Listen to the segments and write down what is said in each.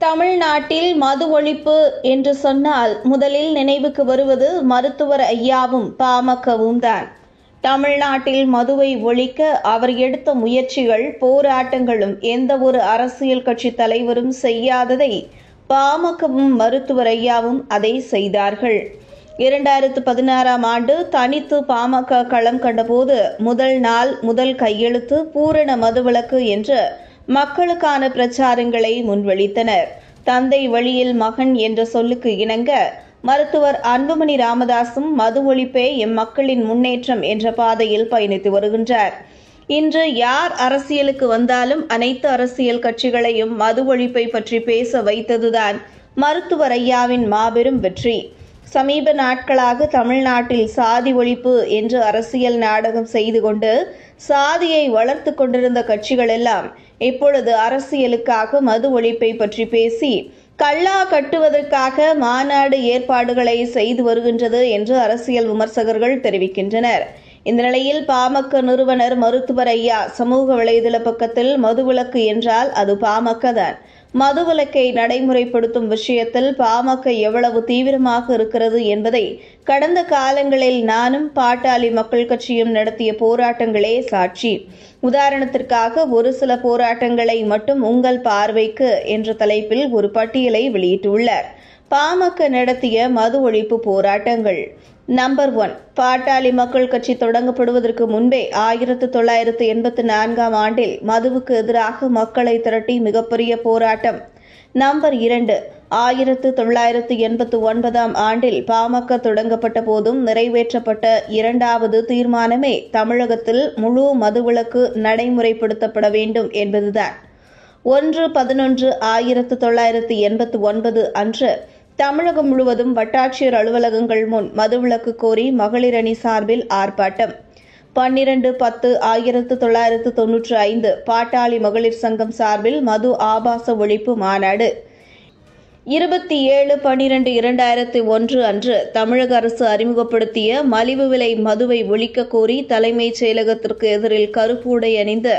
தமிழ்நாட்டில் மது ஒழிப்பு என்று சொன்னால் முதலில் நினைவுக்கு வருவது மருத்துவர் ஐயாவும் பாமகவும் தான். தமிழ்நாட்டில் மதுவை ஒழிக்க அவர் எடுத்த முயற்சிகள், போராட்டங்களும் எந்த ஒரு அரசியல் கட்சி தலைவரும் செய்யாததை பாமகவும் மருத்துவர் ஐயாவும் அதை செய்தார்கள். 2016ஆம் ஆண்டு தனித்து பாமக களம் கண்டபோது முதல் நாள் முதல் கையெழுத்து பூரண மதுவிலக்கு என்று மக்களுக்கான பிரச்சாரங்களை முன்வைத்தனர். தந்தை வழியில் மகன் என்ற சொல்லுக்கு இணங்க மருத்துவர் அன்புமணி ராமதாசும் மது ஒழிப்பே எம் மக்களின் முன்னேற்றம் என்ற பாதையில் பயணித்து வருகின்றார். இன்று யார் அரசியலுக்கு வந்தாலும் அனைத்து அரசியல் கட்சிகளையும் மது ஒழிப்பை பற்றி பேச வைத்ததுதான் மருத்துவர் ஐயாவின் மாபெரும் வெற்றி. சமீப நாட்களாக தமிழ்நாட்டில் சாதி ஒழிப்பு என்று அரசியல் நாடகம் செய்து கொண்டு சாதியை வளர்த்து கொண்டிருந்த கட்சிகள் எல்லாம் இப்பொழுது அரசியலுக்காக மது ஒழிப்பை பற்றி பேசி கல்லா கட்டுவதற்காக மாநாடு ஏற்பாடுகளை செய்து வருகின்றது என்று அரசியல் விமர்சகர்கள் தெரிவிக்கின்றனர். இந்த நிலையில் பாமக நிறுவனர் மருத்துவர் ஐயா சமூக வலைதள பக்கத்தில் மதுவிலக்கு என்றால் அது பாமக தான். மதுவிலக்கை நடைமுறைப்படுத்தும் விஷயத்தில் பாமக எவ்வளவு தீவிரமாக இருக்கிறது என்பதை கடந்த காலங்களில் நானும் பாட்டாளி மக்கள் கட்சியும் நடத்திய போராட்டங்களே சாட்சி. உதாரணத்திற்காக ஒரு சில போராட்டங்களை மட்டும் உங்கள் பார்வைக்கு என்ற தலைப்பில் ஒரு பட்டியலை வெளியிட்டுள்ளார். பாமக நடத்திய மது ஒழிப்பு போராட்டங்கள். நம்பர் 1, பாட்டாளி மக்கள் கட்சி தொடங்கப்படுவதற்கு முன்பே 1984ஆம் ஆண்டில் மதுவுக்கு எதிராக மக்களை திரட்டி மிகப்பெரிய போராட்டம். நம்பர் 2, 1989ஆம் ஆண்டில் பாமக தொடங்கப்பட்ட போதும் நிறைவேற்றப்பட்ட 2வது தீர்மானமே தமிழகத்தில் முழு மதுவிலக்கு நடைமுறைப்படுத்தப்பட வேண்டும் என்பதுதான். 1/11/1989 அன்று தமிழகம் முழுவதும் வட்டாட்சியர் அலுவலகங்கள் முன் மதுவிலக்கு கோரி மகளிர் அணி சார்பில் ஆர்ப்பாட்டம். 12/10/1995 பாட்டாளி மகளிர் சங்கம் சார்பில் மது ஆபாச ஒழிப்பு மாநாடு. 27/12/2001 அன்று தமிழக அரசு அறிமுகப்படுத்திய மலிவு விலை மதுவை ஒழிக்க கோரி தலைமைச் செயலகத்திற்கு எதிரில் கருப்பு உடை அணிந்து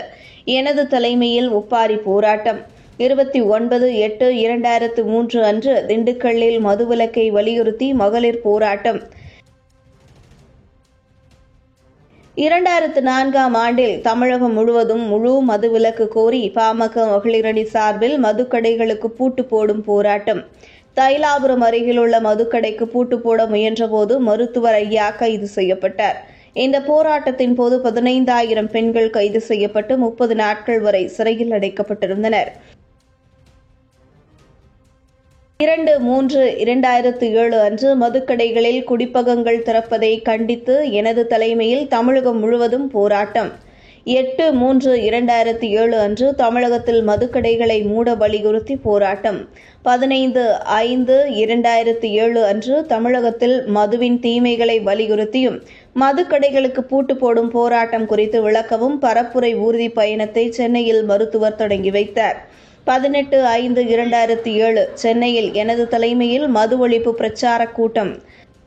எனது தலைமையில் ஒப்பாரி போராட்டம். 29/8/2003 அன்று திண்டுக்கல்லில் மதுவிலக்கை வலியுறுத்தி மகளிர் போராட்டம். 2004ஆம் ஆண்டில் தமிழகம் முழுவதும் முழு மதுவிலக்கு கோரி பாமக மகளிர் அணி சார்பில் மதுக்கடைகளுக்கு பூட்டு போடும் போராட்டம். தைலாபுரம் அருகிலுள்ள மதுக்கடைக்கு பூட்டு போட முயன்றபோது மருத்துவர் ஐயா கைது செய்யப்பட்டார். இந்த போராட்டத்தின் போது 15,000 பெண்கள் கைது செய்யப்பட்டு 30 நாட்கள் வரை சிறையில் அடைக்கப்பட்டிருந்தனர். 2/3/2007 அன்று மதுக்கடைகளில் குடிப்பகங்கள் திறப்பதை கண்டித்து எனது தலைமையில் தமிழகம் முழுவதும் போராட்டம். 8/3/2007 அன்று தமிழகத்தில் மதுக்கடைகளை மூட வலியுறுத்தி போராட்டம். 15/5/2007 அன்று தமிழகத்தில் மதுவின் தீமைகளை வலியுறுத்தியும் மதுக்கடைகளுக்கு பூட்டு போடும் போராட்டம் குறித்து விளக்கவும் பரப்புரை ஊர்தி பயணத்தை சென்னையில் மருத்துவர் தொடங்கி வைத்தார். 18/5/2007 சென்னையில் எனது தலைமையில் மது ஒழிப்பு பிரச்சார கூட்டம்.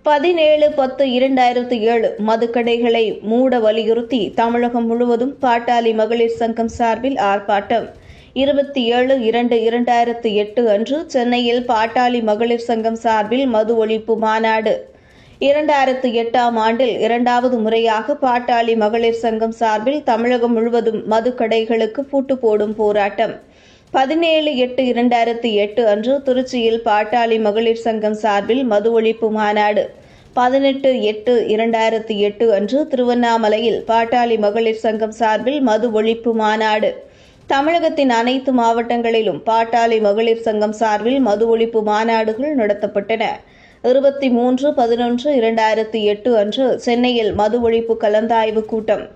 17/10/2007 மதுக்கடைகளை மூட வலியுறுத்தி தமிழகம் முழுவதும் பாட்டாளி மகளிர் சங்கம் சார்பில் ஆர்ப்பாட்டம். 27/2/2008 அன்று சென்னையில் பாட்டாளி மகளிர் சங்கம் சார்பில் மது ஒழிப்பு மாநாடு. 2008ஆம் ஆண்டில் 2வது முறையாக பாட்டாளி மகளிர் சங்கம் சார்பில் தமிழகம் முழுவதும் மதுக்கடைகளுக்கு பூட்டு போடும் போராட்டம். 17/8/2008 அன்று திருச்சியில் பாட்டாளி மகளிர் சங்கம் சார்பில் மது ஒழிப்பு மாநாடு. 18/8/2008 அன்று திருவண்ணாமலையில் பாட்டாளி மகளிர் சங்கம் சார்பில் மது ஒழிப்பு மாநாடு. தமிழகத்தின் அனைத்து மாவட்டங்களிலும் பாட்டாளி மகளிர் சங்கம் சார்பில் மது ஒழிப்பு மாநாடுகள் நடத்தப்பட்டன. 23/11/2008 அன்று சென்னையில் மது ஒழிப்பு கலந்தாய்வு கூட்டம்.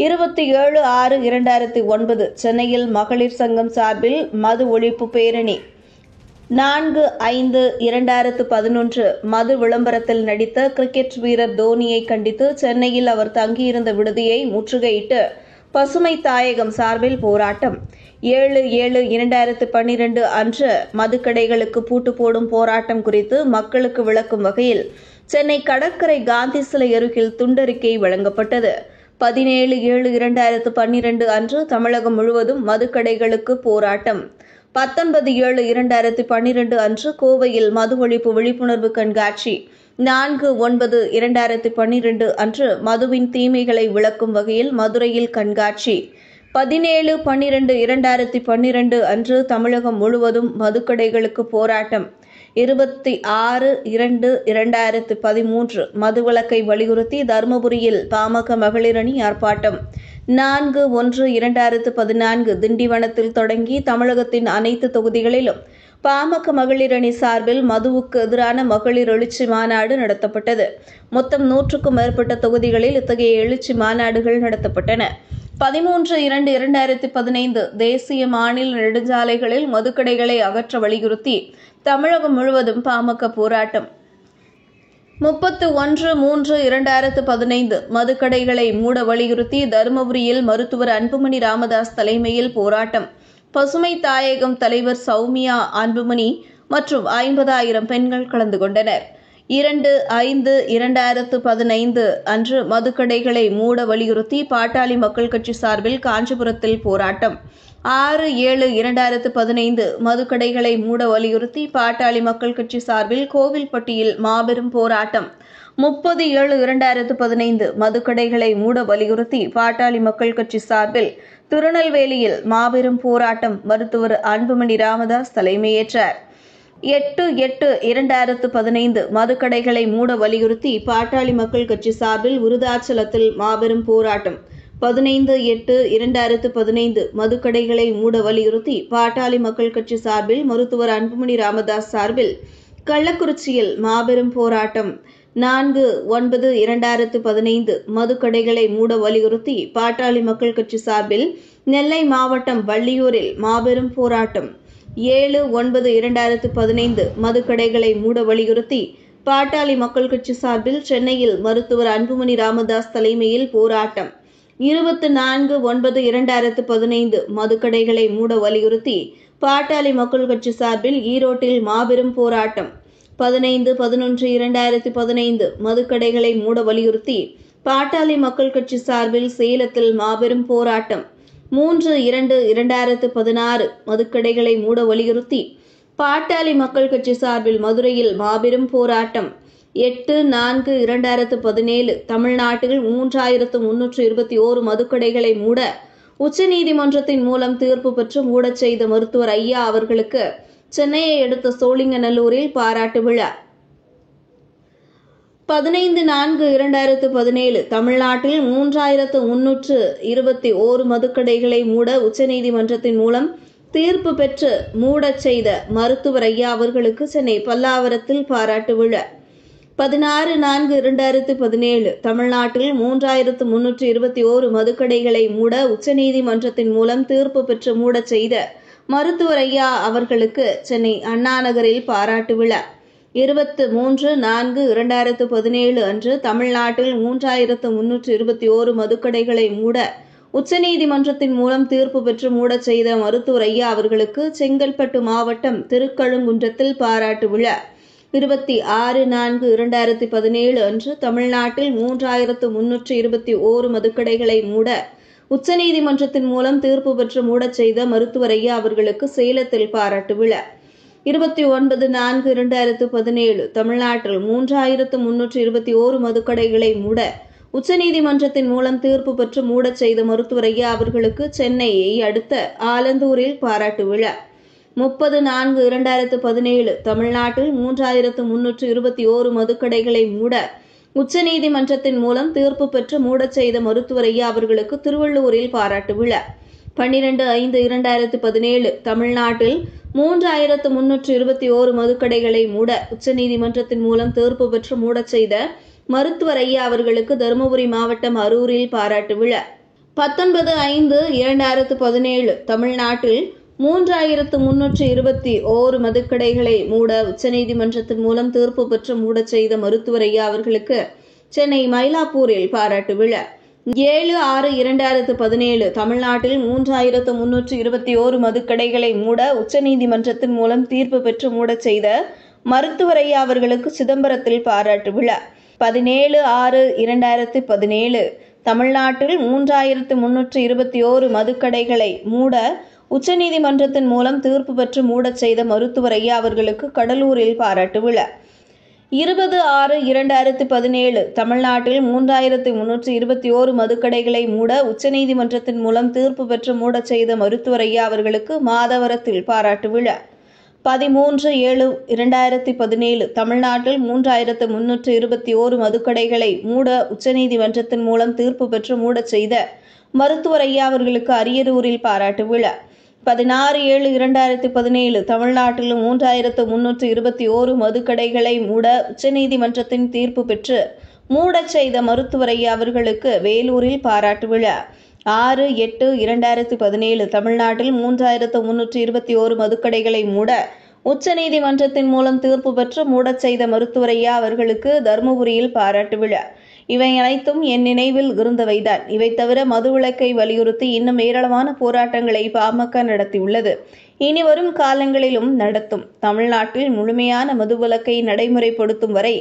27/6/2009 சென்னையில் மகளிர் சங்கம் சார்பில் மது ஒழிப்பு பேரணி. 4/5/2011 மது விளம்பரத்தில் நடித்த கிரிக்கெட் வீரர் தோனியை கண்டித்து சென்னையில் அவர் தங்கியிருந்த விடுதியை முற்றுகையிட்டு பசுமை தாயகம் சார்பில் போராட்டம். 7/7/2012 அன்று மதுக்கடைகளுக்கு பூட்டு போடும் போராட்டம் குறித்து மக்களுக்கு விளக்கும் வகையில் சென்னை கடற்கரை காந்தி சிலை அருகில் துண்டறிக்கை வழங்கப்பட்டது. 17/7/2012 அன்று தமிழகம் முழுவதும் மதுக்கடைகளுக்கு போராட்டம். 19/7/2012 அன்று கோவையில் மது ஒழிப்பு விழிப்புணர்வு கண்காட்சி, 4/9/2012 அன்று மதுவின் தீமைகளை விளக்கும் வகையில் மதுரையில் கண்காட்சி, 17/12/2012 அன்று தமிழகம் முழுவதும் மதுக்கடைகளுக்கு போராட்டம், 26/2/2013 மதுவிலக்கை வலியுறுத்தி தருமபுரியில் பாமக மகளிர் அணி ஆர்ப்பாட்டம், 4/1/2014 திண்டிவனத்தில் தொடங்கி தமிழகத்தின் அனைத்து தொகுதிகளிலும் பாமக மகளிர் அணி சார்பில் மதுவுக்கு எதிரான மகளிர் எழுச்சி மாநாடு நடத்தப்பட்டது. மொத்தம் 100க்கும் மேற்பட்ட தொகுதிகளில் இத்தகைய எழுச்சி மாநாடுகள் நடத்தப்பட்டன. 13/2/2015 தேசிய மாநில நெடுஞ்சாலைகளில் மதுக்கடைகளை அகற்ற வலியுறுத்தி தமிழகம் முழுவதும் பாமக போராட்டம். 31/3/2015 மதுக்கடைகளை மூட வலியுறுத்தி தருமபுரியில் மருத்துவர் அன்புமணி ராமதாஸ் தலைமையில் போராட்டம். பசுமை தாயகம் தலைவர் சௌமியா அன்புமணி மற்றும் 50,000 பெண்கள் கலந்து கொண்டனர். 2/5/2015 அன்று மதுக்கடைகளை மூட வலியுறுத்தி பாட்டாளி மக்கள் கட்சி சார்பில் காஞ்சிபுரத்தில் போராட்டம். 6/7/2015 மதுக்கடைகளை மூட வலியுறுத்தி பாட்டாளி மக்கள் கட்சி சார்பில் கோவில்பட்டியில் மாபெரும் போராட்டம். 30/7/2015 மதுக்கடைகளை மூட வலியுறுத்தி பாட்டாளி மக்கள் கட்சி சார்பில் திருநெல்வேலியில் மாபெரும் போராட்டம். மருத்துவர் அன்புமணி ராமதாஸ் தலைமையேற்றார். 8/8/2015 மதுக்கடைகளை மூட வலியுறுத்தி பாட்டாளி மக்கள் கட்சி சார்பில் விருதாச்சலத்தில் மாபெரும் போராட்டம். 15/8/2015 மதுக்கடைகளை மூட வலியுறுத்தி பாட்டாளி மக்கள் கட்சி சார்பில் மருத்துவர் அன்புமணி ராமதாஸ் சார்பில் கள்ளக்குறிச்சியில் மாபெரும் போராட்டம். 4/9/2015 மதுக்கடைகளை மூட வலியுறுத்தி பாட்டாளி மக்கள் கட்சி சார்பில் நெல்லை மாவட்டம் வள்ளியூரில் மாபெரும் போராட்டம். 7/9/2015 மதுக்கடைகளை மூட வலியுறுத்தி பாட்டாளி மக்கள் கட்சி சார்பில் சென்னையில் மருத்துவர் அன்புமணி ராமதாஸ் தலைமையில் போராட்டம். 24/9/2015 மதுக்கடைகளை மூட வலியுறுத்தி பாட்டாளி மக்கள் கட்சி சார்பில் ஈரோட்டில் மாபெரும் போராட்டம். 15/11/2015 மதுக்கடைகளை மூட வலியுறுத்தி பாட்டாளி மக்கள் கட்சி சார்பில் சேலத்தில் மாபெரும் போராட்டம். 3/2/2016 மதுக்கடைகளை மூட வலியுறுத்தி பாட்டாளி மக்கள் கட்சி சார்பில் மதுரையில் மாபெரும் போராட்டம். 8/4/2017 தமிழ்நாட்டில் 3,321 மதுக்கடைகளை மூட உச்சநீதிமன்றத்தின் மூலம் தீர்ப்பு பெற்று மூடச் செய்த மருத்துவர் ஐயா அவர்களுக்கு சென்னையை அடுத்த சோழிங்கநல்லூரில் பாராட்டு விழா. 15/4/2017 தமிழ்நாட்டில் 3,321 மதுக்கடைகளை மூட உச்சநீதிமன்றத்தின் மூலம் தீர்ப்பு பெற்று மூடச் செய்த மருத்துவர் ஐயா அவர்களுக்கு சென்னை பல்லாவரத்தில் பாராட்டு விழா. 16/4/2017 தமிழ்நாட்டில் 3,321 மதுக்கடைகளை மூட உச்சநீதிமன்றத்தின் மூலம் தீர்ப்பு பெற்று மூடச் செய்த மருத்துவர் ஐயா அவர்களுக்கு சென்னை அண்ணா நகரில் பாராட்டு விழா. 23/4/2017 அன்று தமிழ்நாட்டில் 3,321 மதுக்கடைகளை மூட உச்சநீதிமன்றத்தின் மூலம் தீர்ப்பு பெற்று மூடச் செய்த மருத்துவர் ஐயா அவர்களுக்கு செங்கல்பட்டு மாவட்டம் திருக்கழுங்குன்றத்தில் பாராட்டு விழா. 26/4/2017 அன்று தமிழ்நாட்டில் 3,321 மதுக்கடைகளை மூட உச்சநீதிமன்றத்தின் மூலம் தீர்ப்பு பெற்று மூடச் செய்த மருத்துவர் ஐயா அவர்களுக்கு சேலத்தில் பாராட்டு விழா. 29/4/2017 தமிழ்நாட்டில் 3,321 மதுக்கடைகளை மூட உச்சநீதிமன்றத்தின் மூலம் தீர்ப்பு பெற்று மூடச் செய்த மருத்துவர் ஐயா அவர்களுக்கு சென்னையை அடுத்த ஆலந்தூரில் பாராட்டு விழா. 30/4/2017 தமிழ்நாட்டில் 3,321 மதுக்கடைகளை மூட உச்சநீதிமன்றத்தின் மூலம் தீர்ப்பு பெற்று மூடச் செய்த மருத்துவர் ஐயா அவர்களுக்கு திருவள்ளூரில் பாராட்டு விழா. 12/5/2017 தமிழ்நாட்டில் 3,321 மதுக்கடைகளை மூட உச்சநீதிமன்றத்தின் மூலம் தீர்ப்பு பெற்று மூடச் செய்த மருத்துவர் ஐயா அவர்களுக்கு தருமபுரி மாவட்டம் அரூரில் பாராட்டு விழா. 19/5/2017 தமிழ்நாட்டில் 3,321 மதுக்கடைகளை மூட உச்சநீதிமன்றத்தின் மூலம் தீர்ப்பு பெற்று மூடச் செய்த மருத்துவர் ஐயா அவர்களுக்கு சென்னை மயிலாப்பூரில் பாராட்டு விழா. 7/6/2017 தமிழ்நாட்டில் 3,321 மதுக்கடைகளை மூட உச்சநீதிமன்றத்தின் மூலம் தீர்ப்பு பெற்று மூடச் செய்த மருத்துவர் ஐயா அவர்களுக்கு சிதம்பரத்தில் பாராட்டு விழா. 17/6/2017 தமிழ்நாட்டில் 3,321 மதுக்கடைகளை மூட உச்சநீதிமன்றத்தின் மூலம் தீர்ப்பு பெற்று மூடச் செய்த மருத்துவர் ஐயா அவர்களுக்கு கடலூரில் பாராட்டு விழா. 20/6/2017 தமிழ்நாட்டில் 3321 மதுக்கடைகளை மூட உச்சநீதிமன்றத்தின் மூலம் தீர்ப்பு பெற்று மூடச் செய்த மருத்துவர் ஐயா அவர்களுக்கு மாதவரத்தில் பாராட்டு விழா. 13/7/2017 தமிழ்நாட்டில் 3321 மதுக்கடைகளை மூட உச்சநீதிமன்றத்தின் மூலம் தீர்ப்பு பெற்று மூடச் செய்த மருத்துவர் ஐயா அவர்களுக்கு அரியலூரில் பாராட்டு விழா. 16/7/2017 தமிழ்நாட்டில் 3321 மதுக்கடைகளை மூட உச்சநீதிமன்றத்தின் தீர்ப்பு பெற்று மூடச் செய்த மருத்துவர் ஐயா அவர்களுக்கு வேலூரில் பாராட்டு விழா. 6/8/2017 தமிழ்நாட்டில் 3321 மதுக்கடைகளை மூட உச்சநீதிமன்றத்தின் மூலம் தீர்ப்பு பெற்று மூடச் செய்த மருத்துவர் ஐயா அவர்களுக்கு தருமபுரியில் பாராட்டு விழா. இவை அனைத்தும் என் நினைவில் இருந்தவைதான். இவை தவிர மதுவிலக்கை வலியுறுத்தி இன்னும் ஏராளமான போராட்டங்களை பாமக நடத்தியுள்ளது. இனி வரும் காலங்களிலும் நடத்தும். தமிழ்நாட்டில் முழுமையான மதுவிலக்கை நடைமுறைப்படுத்தும் வரை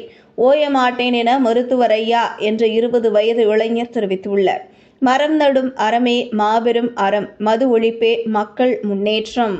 ஓய மாட்டேன் என மருத்துவர் ஐயா என்ற 20 வயது இளைஞர் தெரிவித்துள்ளார். மரம் நடும் அறமே மாபெரும் அறம், மது ஒழிப்பே மக்கள் முன்னேற்றம்.